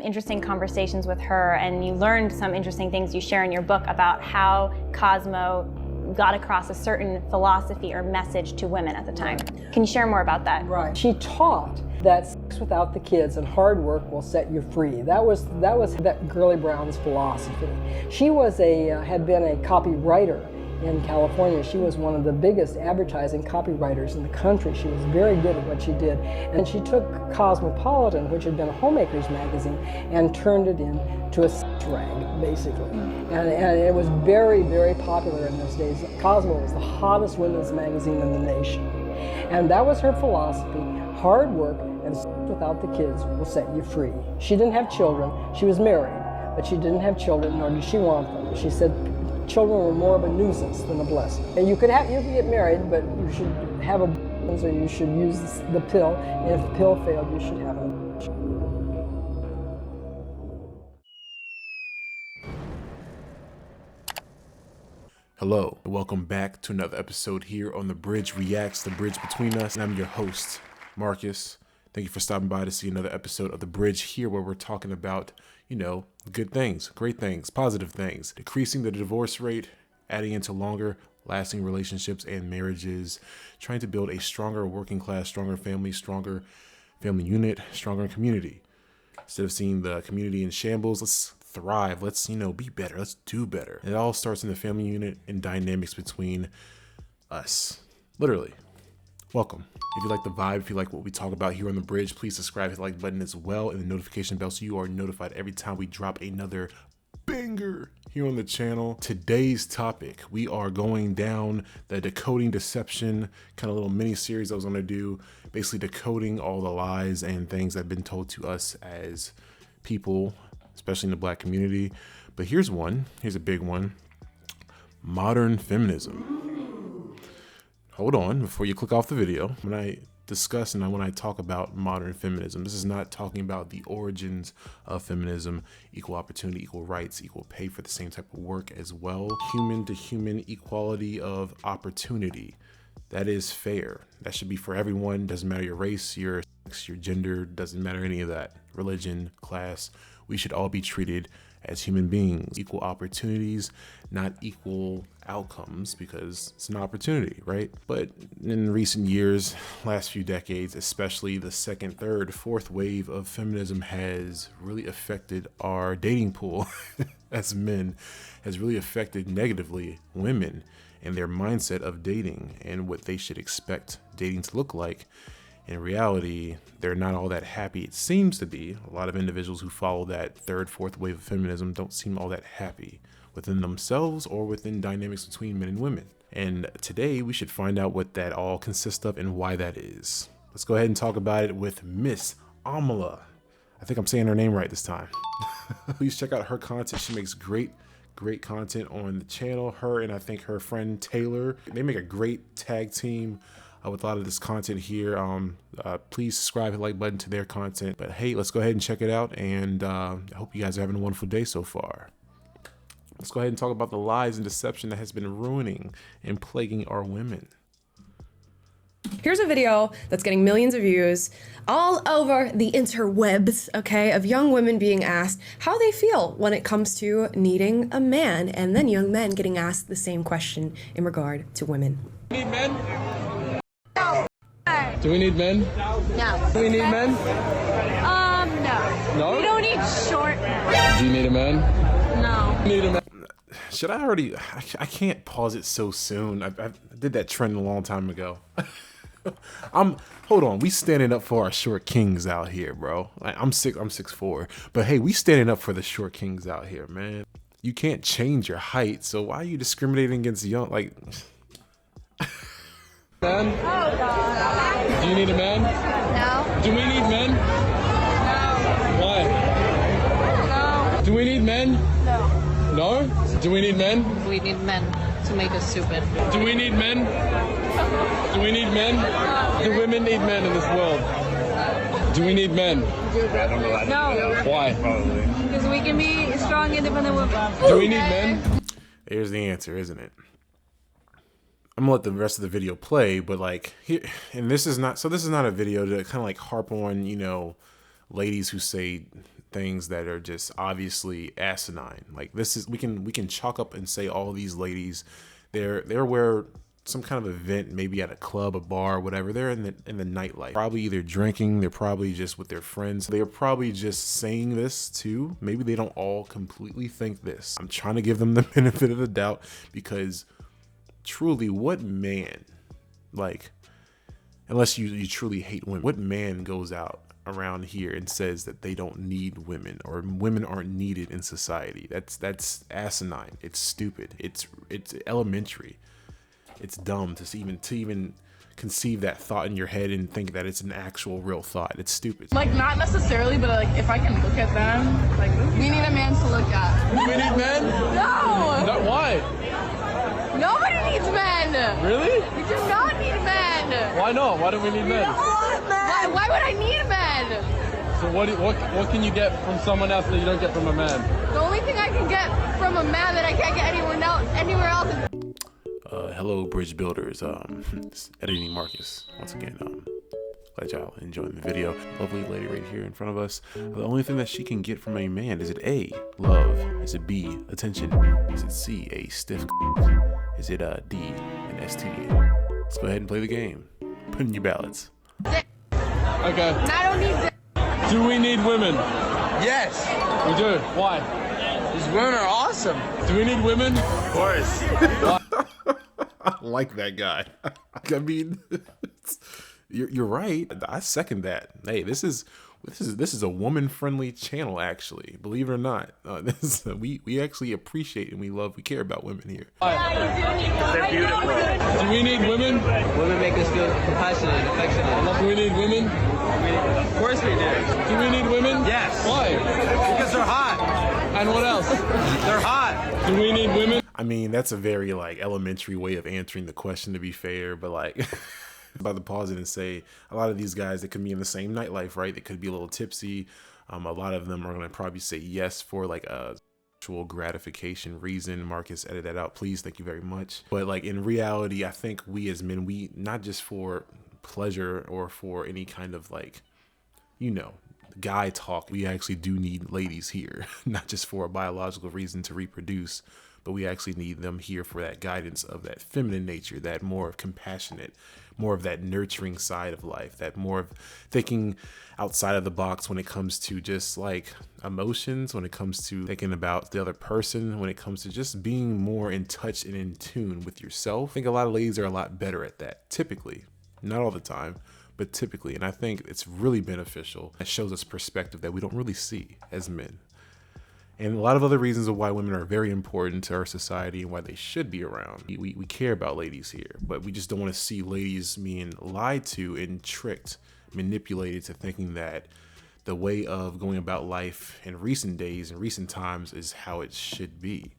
Interesting conversations with her, and you learned some interesting things you share in your book about how Cosmo got across a certain philosophy or message to women at the time. Can you share more about that? Right. She taught that sex without the kids and hard work will set you free. That was that Girly Brown's philosophy. She had been a copywriter in California. She was one of the biggest advertising copywriters in the country. She was very good at what she did. And she took Cosmopolitan, which had been a homemaker's magazine, and turned it into a sex rag, basically. And it was very, very popular in those days. Cosmo was the hottest women's magazine in the nation. And that was her philosophy. Hard work and sex without the kids will set you free. She didn't have children. She was married, but she didn't have children, nor did she want them. She said children were more of a nuisance than a blessing. And you could get married, but you should have abortions, or you should use the pill. And if the pill failed, you should have an abortion. Hello, welcome back to another episode here on The Bridge Reacts, The Bridge Between Us. And I'm your host, Marcus. Thank you for stopping by to see another episode of The Bridge here, where we're talking about, good things, great things, positive things, decreasing the divorce rate, adding into longer lasting relationships and marriages, trying to build a stronger working class, stronger family unit, stronger community. Instead of seeing the community in shambles, let's thrive. Let's, be better. Let's do better. It all starts in the family unit and dynamics between us. Literally. Welcome. If you like the vibe, if you like what we talk about here on The Bridge, please subscribe, hit the like button as well, and the notification bell so you are notified every time we drop another banger here on the channel. Today's topic, we are going down the decoding deception kind of little mini series I was going to do, basically decoding all the lies and things that have been told to us as people, especially in the Black community. But here's a big one: modern feminism. Hold on, before you click off the video, when I discuss and when I talk about modern feminism, this is not talking about the origins of feminism, equal opportunity, equal rights, equal pay for the same type of work as well. Human to human equality of opportunity. That is fair. That should be for everyone. Doesn't matter your race, your sex, your gender, doesn't matter any of that. Religion, class. We should all be treated as human beings. Equal opportunities, not equal outcomes, because it's an opportunity, right? But in recent years, last few decades, especially the second, third, fourth wave of feminism has really affected our dating pool as men, has really affected negatively women and their mindset of dating and what they should expect dating to look like. In reality, they're not all that happy. It seems to be a lot of individuals who follow that third, fourth wave of feminism don't seem all that happy within themselves or within dynamics between men and women. And today we should find out what that all consists of and why that is. Let's go ahead and talk about it with Miss Amala. I think I'm saying her name right this time. Please check out her content. She makes great content on the channel. Her and I think her friend Taylor, they make a great tag team with a lot of this content here. Please subscribe, hit the like button to their content. But hey, let's go ahead and check it out, and I hope you guys are having a wonderful day so far. Let's go ahead and talk about the lies and deception that has been ruining and plaguing our women. Here's a video that's getting millions of views all over the interwebs, okay, of young women being asked how they feel when it comes to needing a man, and then young men getting asked the same question in regard to women. Need men? Do we need men? No. Do we need men? No. No? We don't need short men. Do you need a man? No. Need a man? Should I already? I can't pause it so soon. I did that trend a long time ago. Hold on. We standing up for our short kings out here, bro. I'm 6'4", but hey, we standing up for the short kings out here, man. You can't change your height, so why are you discriminating against young? Like, Man? Oh, God. Do you need a man? No. Do we need men? No. Why? No. Do we need men? No. No? Do we need men? We need men to make us stupid. Do we need men? Do we need men? Do women need men in this world? Do we need men? No. Why? Because we can be strong, independent women. Do we need men? here's the answer, isn't it? I'm gonna let the rest of the video play, but like here, and this is not a video to kind of like harp on, ladies who say things that are just obviously asinine. Like this is, we can chalk up and say all these ladies, they're where some kind of event, maybe at a club, a bar, whatever. They're in the nightlife, probably either drinking, they're probably just with their friends. They're probably just saying this too. Maybe they don't all completely think this. I'm trying to give them the benefit of the doubt, because truly, what man, like, unless you truly hate women, what man goes out around here and says that they don't need women, or women aren't needed in society? That's asinine. It's stupid. It's elementary. It's dumb to even conceive that thought in your head and think that it's an actual real thought. It's stupid. Like, not necessarily, but like, if I can look at them, like, we need a man to look at. We need men? No! Why? Nobody needs men! Really? We do not need men! Why not? Why don't we need men? Why would I need men? So what can you get from someone else that you don't get from a man? The only thing I can get from a man that I can't get anywhere else is Hello, bridge builders. It's editing Marcus once again. Glad y'all enjoying the video. Lovely lady right here in front of us. The only thing that she can get from a man, is it A, love? Is it B, attention? Is it C, a stiff? Is it D, an STD? Let's go ahead and play the game. Put in your ballots. Okay. I don't need this. Do we need women? Yes, We do. Why? these women are awesome. Do we need women? Of course. I like that guy. I mean, you're right. I second that. Hey, this is a woman-friendly channel, actually. Believe it or not, we actually appreciate and we care about women here. They're beautiful. Do we need women? Women make us feel compassionate and affectionate. Do we need women? Of course we do. Do we need women? Yes. Why? Because they're hot. And what else? They're hot. Do we need women? I mean, that's a very like elementary way of answering the question, to be fair, but like about to pause it and say a lot of these guys that could be in the same nightlife, right? They could be a little tipsy. A lot of them are going to probably say yes for like a sexual gratification reason. Marcus, edit that out, please. Thank you very much. But like in reality, I think we as men, we not just for pleasure or for any kind of like, you know, guy talk, we actually do need ladies here, not just for a biological reason to reproduce, but we actually need them here for that guidance of that feminine nature, that more of compassionate, more of that nurturing side of life, that more of thinking outside of the box when it comes to just like emotions, when it comes to thinking about the other person, when it comes to just being more in touch and in tune with yourself. I think a lot of ladies are a lot better at that, typically, not all the time, but typically. And I think it's really beneficial. It shows us perspective that we don't really see as men. And a lot of other reasons of why women are very important to our society and why they should be around. We care about ladies here, but we just don't want to see ladies being lied to and tricked, manipulated to thinking that the way of going about life in recent days and recent times is how it should be.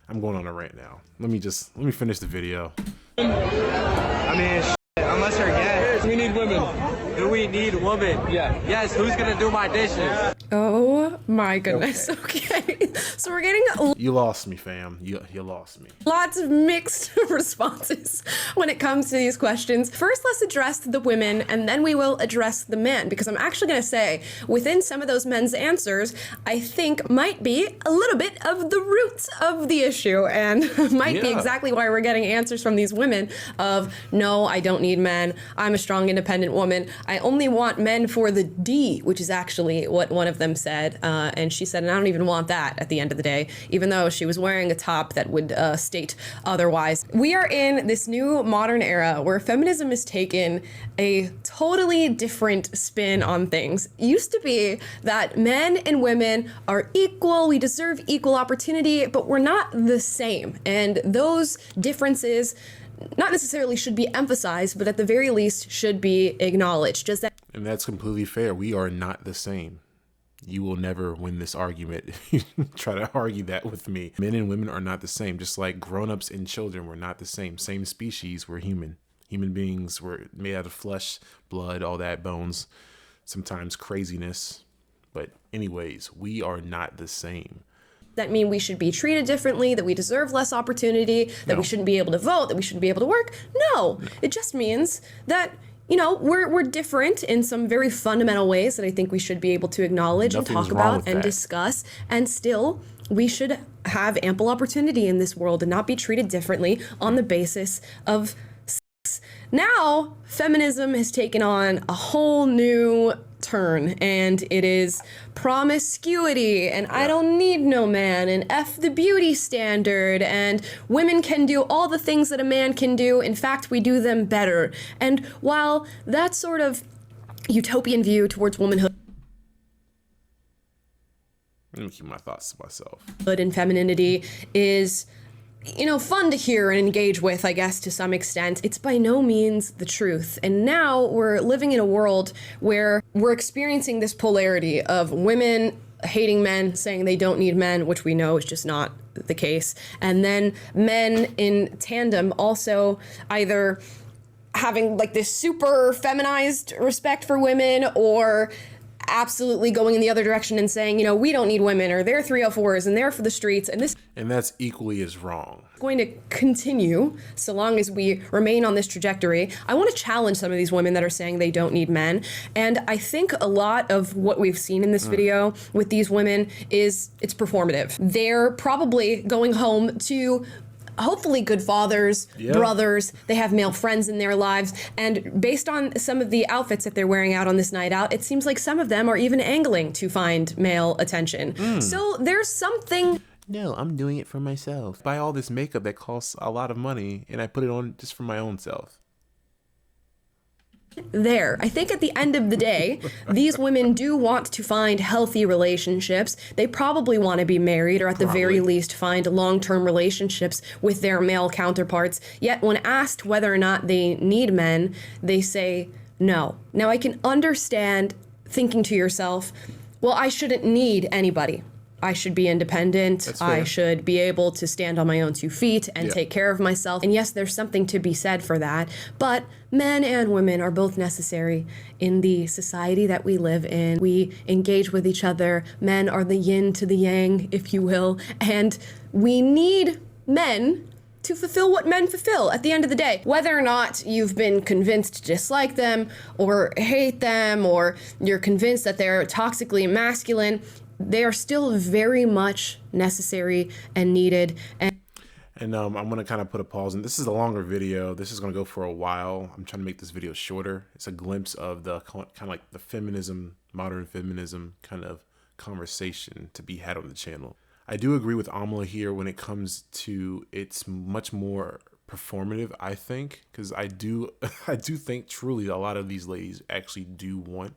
I'm going on a rant now. Let me finish the video. I mean, unless you're gay. Do we need women? Do we need women? Yeah. Yes, who's gonna do my dishes? Oh my goodness. Okay. So we're getting You lost me, fam. You lost me. lots of mixed responses when it comes to these questions. First, let's address the women and then we will address the men, because I'm actually going to say within some of those men's answers, I think might be a little bit of the roots of the issue and might be exactly why we're getting answers from these women of, no, I don't need men. I'm a strong, independent woman. I only want men for the D, which is actually what one of them said. And she said, and I don't even want that at the end of the day, even though she was wearing a top that would state otherwise. We are in this new modern era where feminism has taken a totally different spin on things. It used to be that men and women are equal, we deserve equal opportunity, but we're not the same. And those differences not necessarily should be emphasized, but at the very least should be acknowledged. And that's completely fair. We are not the same. You will never win this argument if you try to argue that with me. Men and women are not the same. Just like grown-ups and children, we're not the same. Same species, we're human. Human beings were made out of flesh, blood, all that, bones, sometimes craziness. But anyways, we are not the same. That mean we should be treated differently, that we deserve less opportunity, that we shouldn't be able to vote, that we shouldn't be able to work? No, it just means that you know, we're different in some very fundamental ways that I think we should be able to acknowledge and Nothing's talk wrong about with and that. discuss. And still, we should have ample opportunity in this world and not be treated differently on the basis of sex. Now, feminism has taken on a whole new turn, and it is promiscuity, and I don't need no man, and F the beauty standard, and women can do all the things that a man can do. In fact, we do them better. And while that sort of utopian view towards womanhood Let me keep my thoughts to myself. and femininity is, you know, fun to hear and engage with, I guess, to some extent, it's by no means the truth. And now we're living in a world where we're experiencing this polarity of women hating men, saying they don't need men, which we know is just not the case. And then men in tandem also either having like this super feminized respect for women, or absolutely going in the other direction and saying, you know, we don't need women, or they're 304s and they're for the streets. And that's equally as wrong. Going to continue so long as we remain on this trajectory. I want to challenge some of these women that are saying they don't need men. And I think a lot of what we've seen in this video with these women is it's performative. They're probably going home to hopefully good fathers, brothers, they have male friends in their lives, and based on some of the outfits that they're wearing out on this night out, it seems like some of them are even angling to find male attention. So there's something. No, I'm doing it for myself. Buy all this makeup that costs a lot of money, and I put it on just for my own self. There. I think at the end of the day, these women do want to find healthy relationships. They probably want to be married, or at the very least find long-term relationships with their male counterparts. Yet when asked whether or not they need men, they say no. Now I can understand thinking to yourself, well, I shouldn't need anybody. I should be independent. I should be able to stand on my own 2 feet and take care of myself. And yes, there's something to be said for that. But men and women are both necessary in the society that we live in. We engage with each other. Men are the yin to the yang, if you will. And we need men to fulfill what men fulfill at the end of the day. Whether or not you've been convinced to dislike them or hate them, or you're convinced that they're toxically masculine, they are still very much necessary and needed. And I'm going to kind of put a pause. And this is a longer video. This is going to go for a while. I'm trying to make this video shorter. It's a glimpse of the kind of like the feminism, modern feminism kind of conversation to be had on the channel. I do agree with Amala here when it comes to it's much more performative, I think, because I do think truly a lot of these ladies actually do want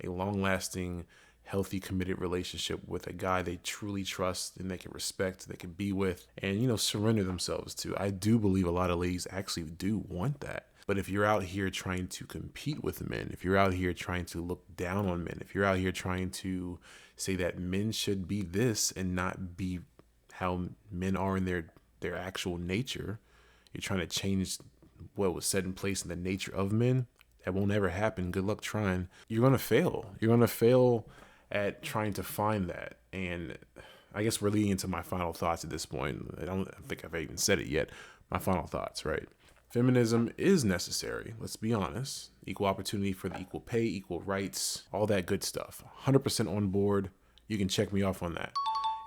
a long-lasting, healthy, committed relationship with a guy they truly trust and they can respect, they can be with, and, you know, surrender themselves to. I do believe a lot of ladies actually do want that. But if you're out here trying to compete with men, if you're out here trying to look down on men, if you're out here trying to say that men should be this and not be how men are in their actual nature, you're trying to change what was set in place in the nature of men, that won't ever happen. Good luck trying. You're going to fail. You're going to fail at trying to find that. And I guess we're leading into my final thoughts at this point. I don't think I've even said it yet. My final thoughts, right? Feminism is necessary. Let's be honest. Equal opportunity for the equal pay, equal rights, all that good stuff. 100% on board. You can check me off on that.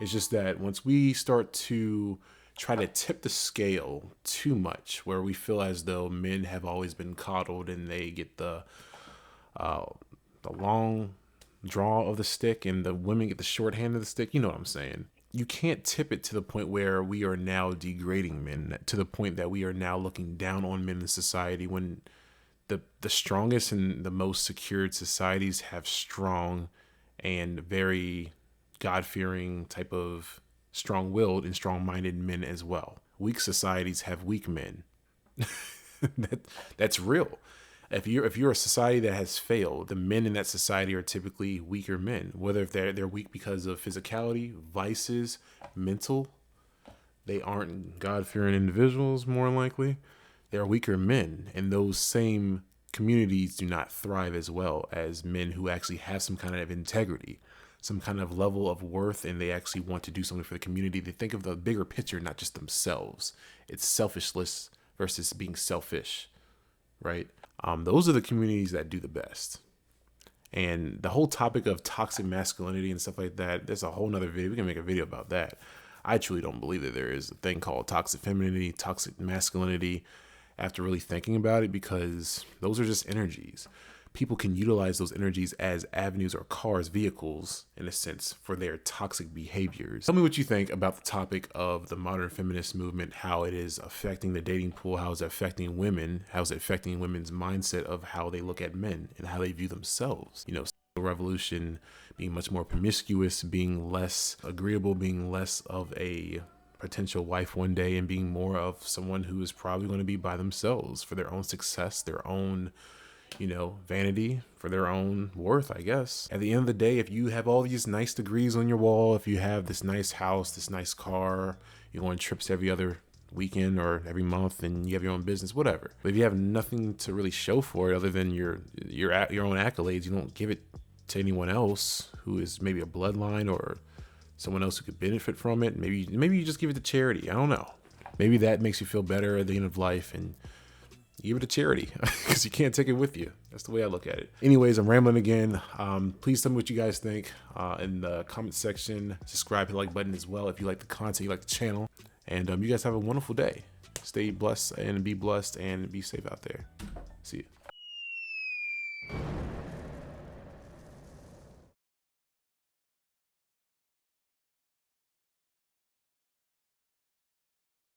It's just that once we start to try to tip the scale too much, where we feel as though men have always been coddled and they get the long draw of the stick and the women get the short hand of the stick. You know what I'm saying? You can't tip it to the point where we are now degrading men, to the point that we are now looking down on men in society, when the strongest and the most secured societies have strong and very God-fearing type of strong-willed and strong-minded men as well. Weak societies have weak men. That's real. If you're a society that has failed, the men in that society are typically weaker men, whether if they're weak because of physicality, vices, mental. They aren't God-fearing individuals, more likely. They're weaker men, and those same communities do not thrive as well as men who actually have some kind of integrity, some kind of level of worth, and they actually want to do something for the community. They think of the bigger picture, not just themselves. It's selfishness versus being selfish, right? Those are the communities that do the best. And the whole topic of toxic masculinity and stuff like that, there's a whole nother video. We can make a video about that. I truly don't believe that there is a thing called toxic femininity, toxic masculinity, after really thinking about it, because those are just energies. People can utilize those energies as avenues or cars, vehicles, in a sense, for their toxic behaviors. Tell me what you think about the topic of the modern feminist movement, how it is affecting the dating pool, how is it affecting women, how is it affecting women's mindset of how they look at men and how they view themselves. You know, sexual revolution, being much more promiscuous, being less agreeable, being less of a potential wife one day, and being more of someone who is probably going to be by themselves for their own success, their own, you know, vanity, for their own worth, I guess. At the end of the day, if you have all these nice degrees on your wall, if you have this nice house, this nice car, you're going on trips every other weekend or every month, and you have your own business, whatever. But if you have nothing to really show for it other than your own accolades, you don't give it to anyone else who is maybe a bloodline or someone else who could benefit from it. Maybe you just give it to charity. I don't know. Maybe that makes you feel better at the end of life, and you give it to charity because you can't take it with you. That's the way I look at it. Anyways, I'm rambling again. Please tell me what you guys think in the comment section. Subscribe, hit the like button as well if you like the content, you like the channel. And you guys have a wonderful day. Stay blessed and be blessed and be safe out there. See you.